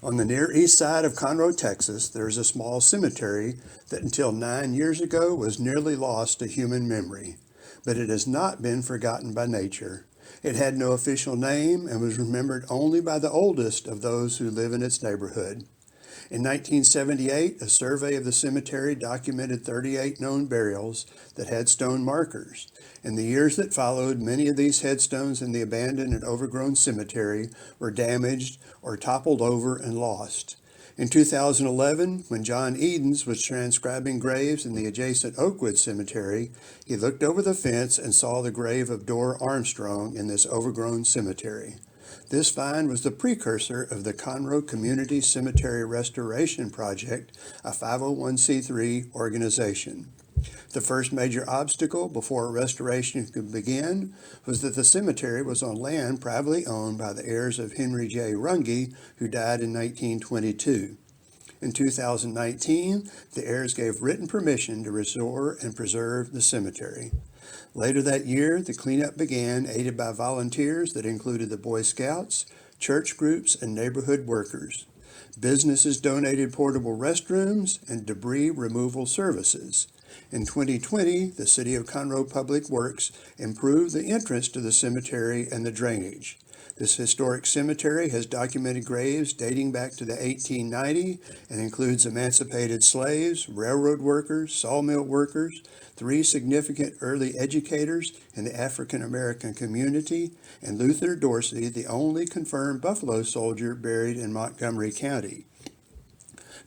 On the Near East side of Conroe, Texas, there is a small cemetery that until 9 years ago was nearly lost to human memory. But it has not been forgotten by nature. It had no official name and was remembered only by the oldest of those who live in its neighborhood. In 1978, a survey of the cemetery documented 38 known burials that had stone markers. In the years that followed, many of these headstones in the abandoned and overgrown cemetery were damaged or toppled over and lost. In 2011, when John Edens was transcribing graves in the adjacent Oakwood Cemetery, he looked over the fence and saw the grave of Dora Armstrong in this overgrown cemetery. This find was the precursor of the Conroe Community Cemetery Restoration Project, a 501c3 organization. The first major obstacle before restoration could begin was that the cemetery was on land privately owned by the heirs of Henry J. Runge, who died in 1922. In 2019, the heirs gave written permission to restore and preserve the cemetery. Later that year, the cleanup began, aided by volunteers that included the Boy Scouts, church groups, and neighborhood workers. Businesses donated portable restrooms and debris removal services. In 2020, the City of Conroe Public Works improved the entrance to the cemetery and the drainage. This historic cemetery has documented graves dating back to the 1890 and includes emancipated slaves, railroad workers, sawmill workers, 3 significant early educators in the African American community, and Luther Dorsey, the only confirmed Buffalo soldier buried in Montgomery County.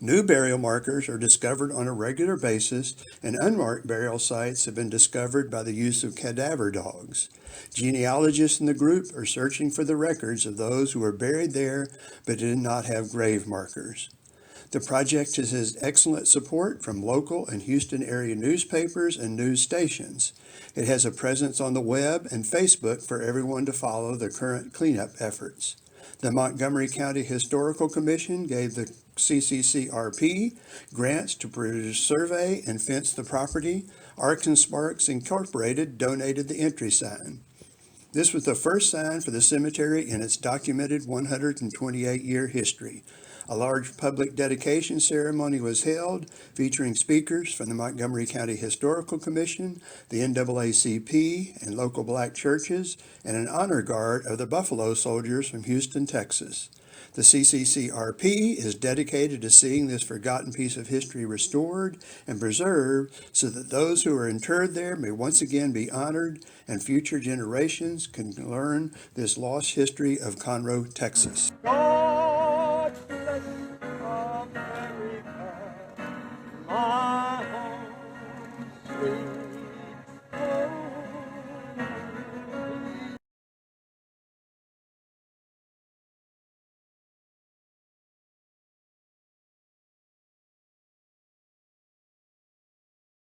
New burial markers are discovered on a regular basis, and unmarked burial sites have been discovered by the use of cadaver dogs. Genealogists in the group are searching for the records of those who were buried there but did not have grave markers. The project has had excellent support from local and Houston area newspapers and news stations. It has a presence on the web and Facebook for everyone to follow the current cleanup efforts. The Montgomery County Historical Commission gave the CCCRP grants to produce a survey and fence the property. Arcs and Sparks Incorporated donated the entry sign. This was the first sign for the cemetery in its documented 128-year history. A large public dedication ceremony was held featuring speakers from the Montgomery County Historical Commission, the NAACP, and local black churches, and an honor guard of the Buffalo Soldiers from Houston, Texas. The CCCRP is dedicated to seeing this forgotten piece of history restored and preserved so that those who are interred there may once again be honored and future generations can learn this lost history of Conroe, Texas.